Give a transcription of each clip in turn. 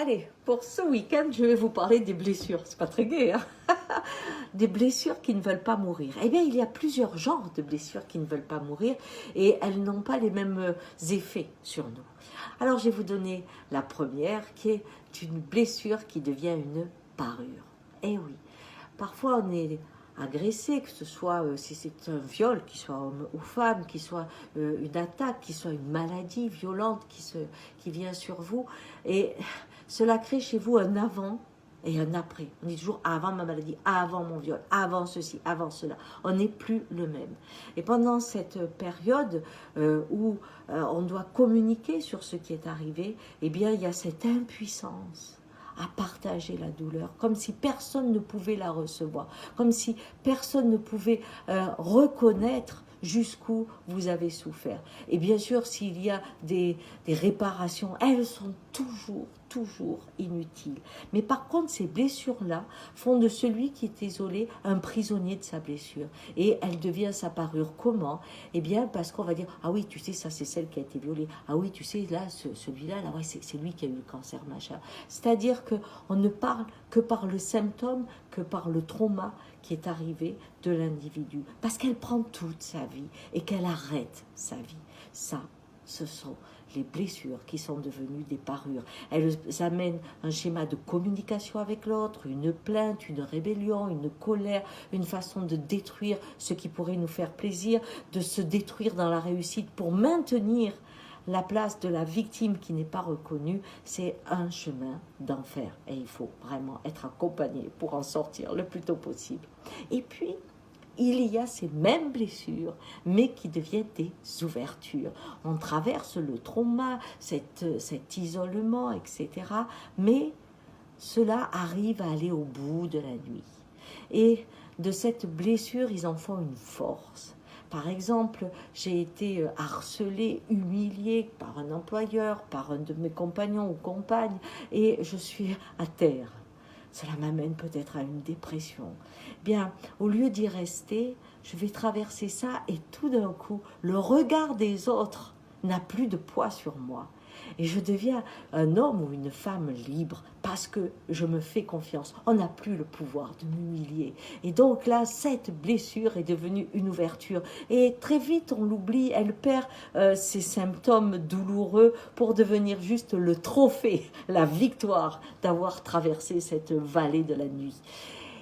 Allez, pour ce week-end, je vais vous parler des blessures. C'est pas très gai, hein? Des blessures qui ne veulent pas mourir. Eh bien, il y a plusieurs genres de blessures qui ne veulent pas mourir et elles n'ont pas les mêmes effets sur nous. Alors, je vais vous donner la première qui est une blessure qui devient une parure. Eh oui, parfois on est agressé, que ce soit si c'est un viol, qu'il soit homme ou femme, qu'il soit une attaque, qu'il soit une maladie violente qui vient sur vous. Et cela crée chez vous un avant et un après. On dit toujours avant ma maladie, avant mon viol, avant ceci, avant cela. On n'est plus le même. Et pendant cette période où on doit communiquer sur ce qui est arrivé, eh bien il y a cette impuissance à partager la douleur, comme si personne ne pouvait la recevoir, comme si personne ne pouvait reconnaître jusqu'où vous avez souffert. Et bien sûr, s'il y a des réparations, elles sont toujours inutiles. Mais par contre, ces blessures-là font de celui qui est isolé un prisonnier de sa blessure. Et elle devient sa parure. Comment? Eh bien, parce qu'on va dire, ah oui, tu sais, ça c'est celle qui a été violée. Ah oui, tu sais, là, celui-là, là, ouais, c'est lui qui a eu le cancer, machin. C'est-à-dire qu'on ne parle que par le symptôme, que par le trauma qui est arrivé de l'individu. Parce qu'elle prend toute sa vie et qu'elle arrête sa vie. Ça, ce sont les blessures qui sont devenues des parures. Elles amènent un schéma de communication avec l'autre, une plainte, une rébellion, une colère, une façon de détruire ce qui pourrait nous faire plaisir, de se détruire dans la réussite pour maintenir la place de la victime qui n'est pas reconnue. C'est un chemin d'enfer et il faut vraiment être accompagné pour en sortir le plus tôt possible. Et puis, il y a ces mêmes blessures, mais qui deviennent des ouvertures. On traverse le trauma, cet isolement, etc. Mais cela arrive à aller au bout de la nuit. Et de cette blessure, ils en font une force. Par exemple, j'ai été harcelée, humiliée par un employeur, par un de mes compagnons ou compagnes, et je suis à terre. Cela m'amène peut-être à une dépression. Bien, au lieu d'y rester, je vais traverser ça et tout d'un coup, le regard des autres n'a plus de poids sur moi. Et je deviens un homme ou une femme libre parce que je me fais confiance. On n'a plus le pouvoir de m'humilier. Et donc là, cette blessure est devenue une ouverture. Et très vite, on l'oublie, elle perd ses symptômes douloureux pour devenir juste le trophée, la victoire d'avoir traversé cette vallée de la nuit.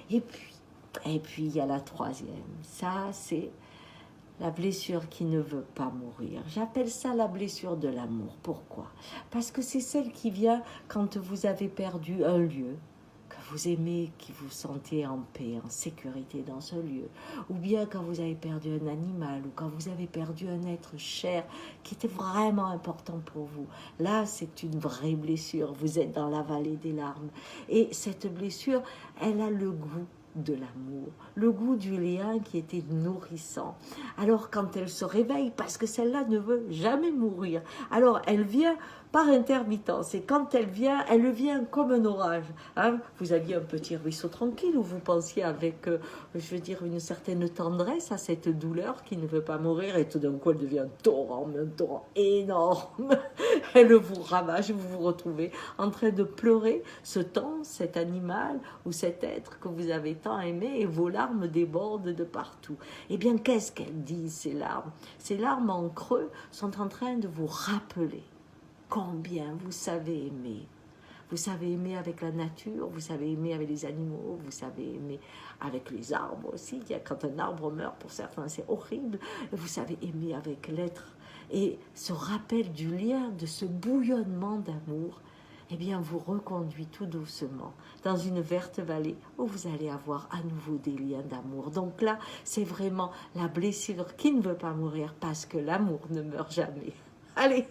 Et puis il y a la troisième. Ça, c'est la blessure qui ne veut pas mourir. J'appelle ça la blessure de l'amour. Pourquoi? Parce que c'est celle qui vient quand vous avez perdu un lieu que vous aimez, qui vous sentez en paix, en sécurité dans ce lieu. Ou bien quand vous avez perdu un animal, ou quand vous avez perdu un être cher qui était vraiment important pour vous. Là, c'est une vraie blessure. Vous êtes dans la vallée des larmes. Et cette blessure, elle a le goût de l'amour, le goût du lien qui était nourrissant. Alors quand elle se réveille, parce que celle-là ne veut jamais mourir, alors elle vient par intermittence, et quand elle vient comme un orage. Hein? Vous aviez un petit ruisseau tranquille où vous pensiez avec, je veux dire, une certaine tendresse à cette douleur qui ne veut pas mourir, et tout d'un coup elle devient un torrent énorme. Elle vous ravage, vous vous retrouvez en train de pleurer ce temps, cet animal ou cet être que vous avez tant aimé, et vos larmes débordent de partout. Eh bien, qu'est-ce qu'elles disent, ces larmes? Ces larmes en creux sont en train de vous rappeler combien vous savez aimer. Vous savez aimer avec la nature, vous savez aimer avec les animaux, vous savez aimer avec les arbres aussi. Quand un arbre meurt, pour certains, c'est horrible. Vous savez aimer avec l'être. Et ce rappel du lien, de ce bouillonnement d'amour, eh bien, vous reconduit tout doucement dans une verte vallée où vous allez avoir à nouveau des liens d'amour. Donc là, c'est vraiment la blessure qui ne veut pas mourir parce que l'amour ne meurt jamais. Allez,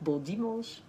bon dimanche!